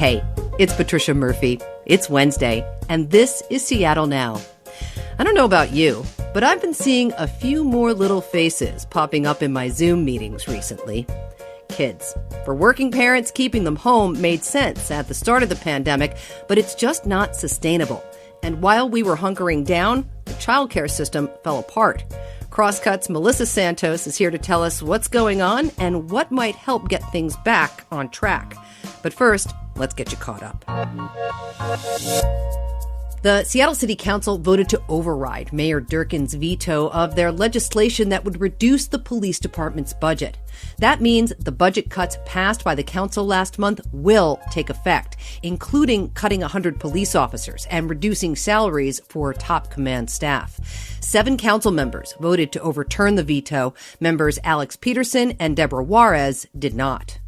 Hey, it's Patricia Murphy. It's Wednesday, and this is Seattle Now. I don't know about you, but I've been seeing a few more little faces popping up in my Zoom meetings recently. Kids. For working parents, keeping them home made sense at the start of the pandemic, but it's just not sustainable. And while we were hunkering down, the childcare system fell apart. Crosscut's Melissa Santos is here to tell us what's going on and what might help get things back on track. But first, let's get you caught up. The Seattle City Council voted to override Mayor Durkin's veto of their legislation that would reduce the police department's budget. That means the budget cuts passed by the council last month will take effect, including cutting 100 police officers and reducing salaries for top command staff. 7 council members voted to overturn the veto. Members Alex Peterson and Deborah Juarez did not.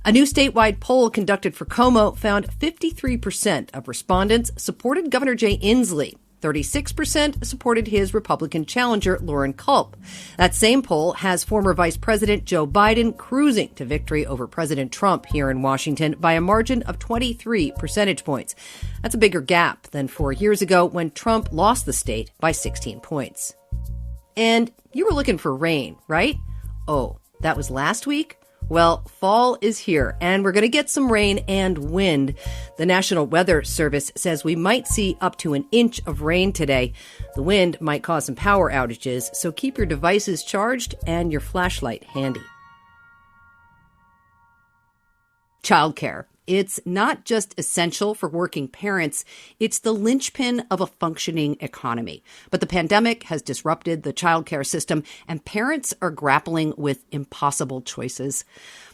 A new statewide poll conducted for KUOW found 53% of respondents supported Governor Jay Inslee. 36% supported his Republican challenger, Lauren Culp. That same poll has former Vice President Joe Biden cruising to victory over President Trump here in Washington by a margin of 23 percentage points. That's a bigger gap than 4 years ago when Trump lost the state by 16 points. And you were looking for rain, right? Oh, that was last week? Well, fall is here, and we're going to get some rain and wind. The National Weather Service says we might see up to an inch of rain today. The wind might cause some power outages, so keep your devices charged and your flashlight handy. Childcare. It's not just essential for working parents, it's the linchpin of a functioning economy. But the pandemic has disrupted the childcare system, and parents are grappling with impossible choices.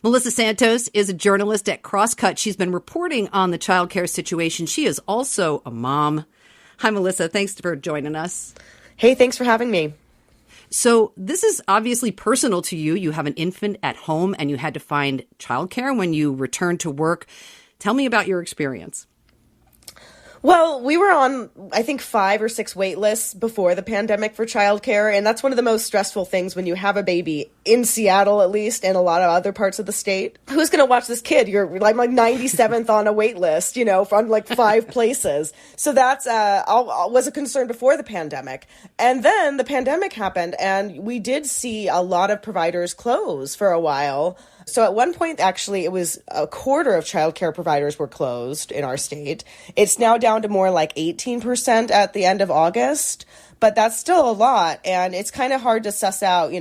Melissa Santos is a journalist at Crosscut. She's been reporting on the childcare situation. She is also a mom. Hi, Melissa. Thanks for joining us. Hey, thanks for having me. So this is obviously personal to you. You have an infant at home and you had to find childcare when you returned to work. Tell me about your experience. Well, we were on, I think, 5 or 6 wait lists before the pandemic for childcare, and that's one of the most stressful things when you have a baby in Seattle, at least, and a lot of other parts of the state. Who's going to watch this kid? You're like 97th on a wait list, from like 5 places. So that's was a concern before the pandemic. And then the pandemic happened, and we did see a lot of providers close for a while. So at one point, actually, it was a quarter of childcare providers were closed in our state. It's now down to more like 18% at the end of August, but that's still a lot. And it's kind of hard to suss out,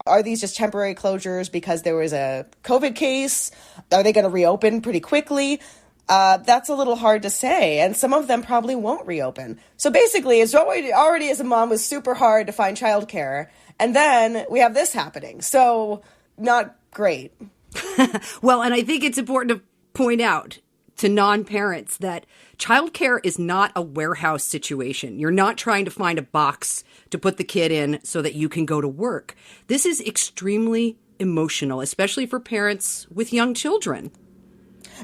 are these just temporary closures because there was a COVID case? Are they going to reopen pretty quickly? That's a little hard to say. And some of them probably won't reopen. So basically, it's already as a mom was super hard to find childcare. And then we have this happening. So not great. Well, and I think it's important to point out to non-parents that childcare is not a warehouse situation. You're not trying to find a box to put the kid in so that you can go to work. This is extremely emotional, especially for parents with young children.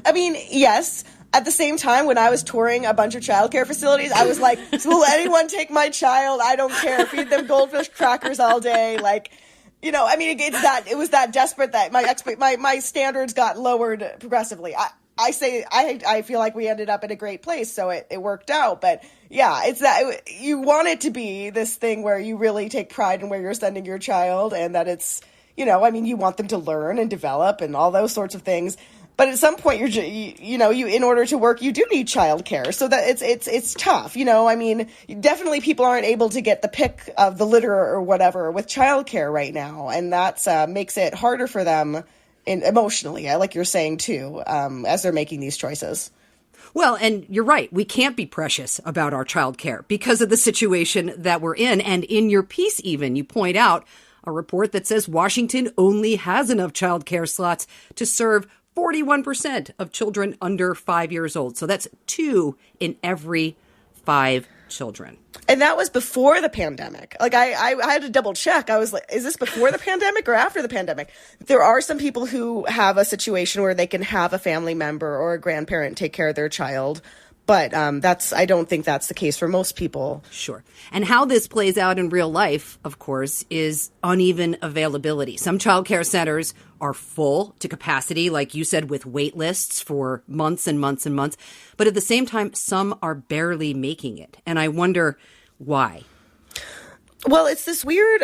I mean, yes. At the same time, when I was touring a bunch of childcare facilities, I was like, will anyone take my child? I don't care. Feed them goldfish crackers all day. It was that desperate that my standards got lowered progressively. I feel like we ended up in a great place, so it worked out. But yeah, it's that you want it to be this thing where you really take pride in where you're sending your child, and that it's, you want them to learn and develop and all those sorts of things. But at some point, you in order to work, you do need childcare. So that it's tough. Definitely people aren't able to get the pick of the litter or whatever with childcare right now, and that's makes it harder for them emotionally. Like you're saying too, as they're making these choices. Well, and you're right. We can't be precious about our childcare because of the situation that we're in. And in your piece, even you point out a report that says Washington only has enough childcare slots to serve 41% of children under 5 years old. So that's 2 in every 5 children. And that was before the pandemic. Like I had to double check. I was like, is this before the pandemic or after the pandemic? There are some people who have a situation where they can have a family member or a grandparent take care of their child. But I don't think that's the case for most people. Sure. And how this plays out in real life, of course, is uneven availability. Some childcare centers are full to capacity, like you said, with wait lists for months and months and months. But at the same time, some are barely making it. And I wonder why. Well, it's this weird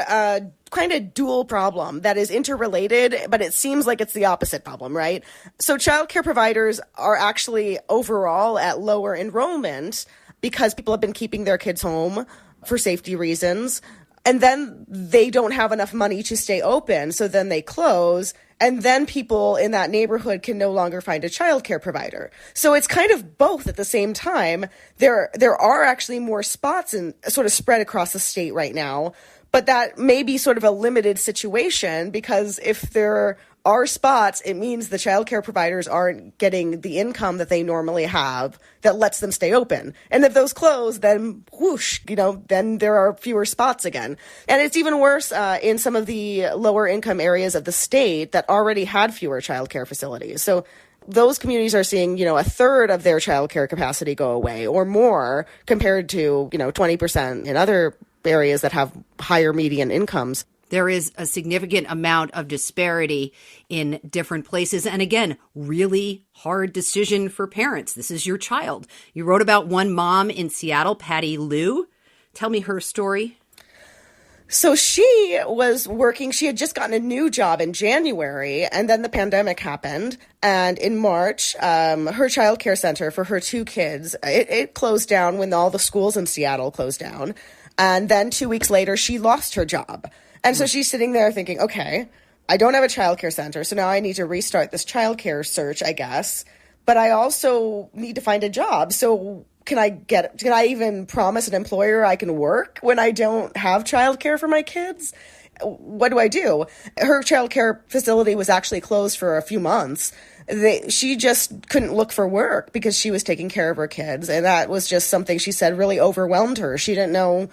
kind of dual problem that is interrelated, but it seems like it's the opposite problem, right? So childcare providers are actually overall at lower enrollment because people have been keeping their kids home for safety reasons. And then they don't have enough money to stay open, so then they close, and then people in that neighborhood can no longer find a childcare provider. So it's kind of both at the same time. There are actually more spots and sort of spread across the state right now, but that may be sort of a limited situation because if there are spots, it means the childcare providers aren't getting the income that they normally have that lets them stay open. And if those close, then whoosh, then there are fewer spots again. And it's even worse in some of the lower income areas of the state that already had fewer childcare facilities. So those communities are seeing, a third of their childcare capacity go away or more compared to, 20% in other areas that have higher median incomes. There is a significant amount of disparity in different places. And again, really hard decision for parents. This is your child. You wrote about one mom in Seattle, Patty Lou. Tell me her story. So she was working, she had just gotten a new job in January, and then the pandemic happened. And in March, her childcare center for her two kids, it closed down when all the schools in Seattle closed down. And then 2 weeks later, she lost her job. And so she's sitting there thinking, okay, I don't have a childcare center, so now I need to restart this childcare search, I guess. But I also need to find a job. So can I even promise an employer I can work when I don't have childcare for my kids? What do I do? Her childcare facility was actually closed for a few months. She just couldn't look for work because she was taking care of her kids. And that was just something she said really overwhelmed her. She didn't know.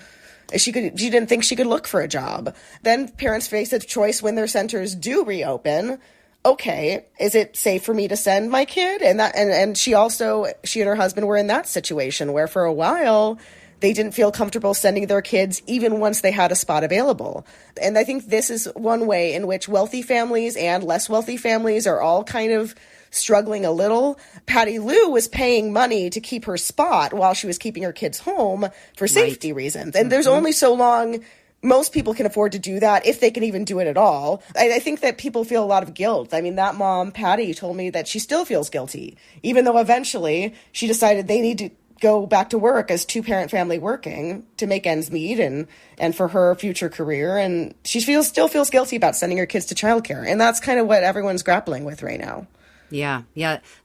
She didn't think she could look for a job. Then parents face a choice when their centers do reopen. Okay, is it safe for me to send my kid? And she and her husband were in that situation where for a while they didn't feel comfortable sending their kids even once they had a spot available. And I think this is one way in which wealthy families and less wealthy families are all kind of struggling a little. Patty Lou was paying money to keep her spot while she was keeping her kids home for safety reasons. And there's only so long most people can afford to do that, if they can even do it at all. I think that people feel a lot of guilt. I mean, that mom, Patty, told me that she still feels guilty, even though eventually she decided they need to go back to work as two-parent family working to make ends meet and for her future career. And she still feels guilty about sending her kids to childcare. And that's kind of what everyone's grappling with right now. Yeah.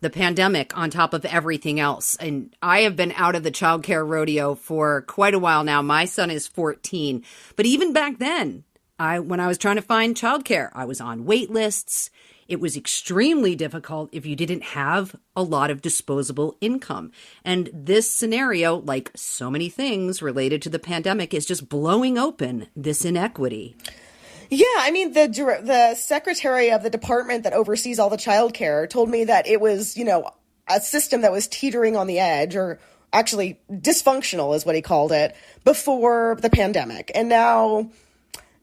The pandemic on top of everything else. And I have been out of the childcare rodeo for quite a while now. My son is 14. But even back then, when I was trying to find childcare, I was on wait lists. It was extremely difficult if you didn't have a lot of disposable income. And this scenario, like so many things related to the pandemic, is just blowing open this inequity. Yeah, I mean, the secretary of the department that oversees all the childcare told me that it was, a system that was teetering on the edge, or actually dysfunctional is what he called it, before the pandemic. And now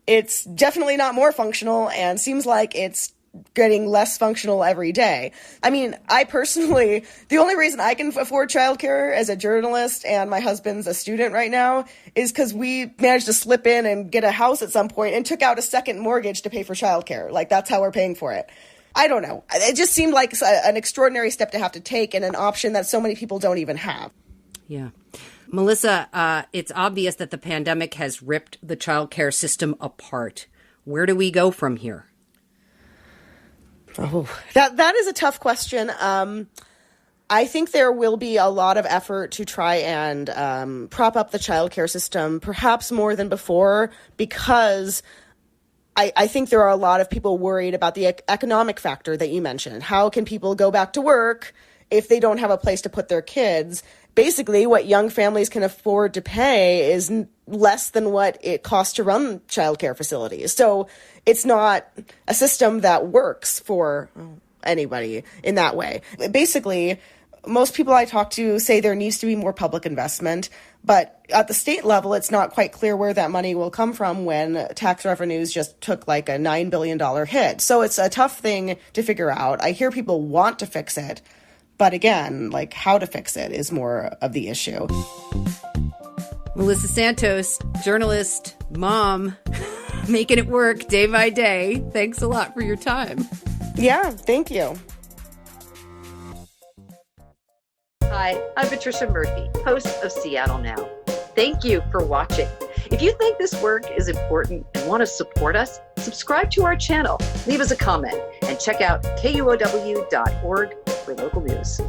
it's definitely not more functional and seems like it's getting less functional every day. I mean, I personally, the only reason I can afford childcare as a journalist and my husband's a student right now is because we managed to slip in and get a house at some point and took out a second mortgage to pay for childcare. Like, that's how we're paying for it. I don't know. It just seemed like an extraordinary step to have to take and an option that so many people don't even have. Yeah. Melissa, it's obvious that the pandemic has ripped the childcare system apart. Where do we go from here? Oh, that is a tough question. I think there will be a lot of effort to try and prop up the childcare system, perhaps more than before, because I think there are a lot of people worried about the economic factor that you mentioned. How can people go back to work if they don't have a place to put their kids? Basically, what young families can afford to pay is less than what it costs to run childcare facilities. So it's not a system that works for anybody in that way. Basically, Most people I talk to say there needs to be more public investment, but at the state level, it's not quite clear where that money will come from when tax revenues just took like a $9 billion hit. So it's a tough thing to figure out. I hear people want to fix it, but again, like how to fix it is more of the issue. Melissa Santos, journalist, mom, making it work day by day. Thanks a lot for your time. Yeah, thank you. Hi, I'm Patricia Murphy, host of Seattle Now. Thank you for watching. If you think this work is important and want to support us, subscribe to our channel, leave us a comment, and check out KUOW.org for local news.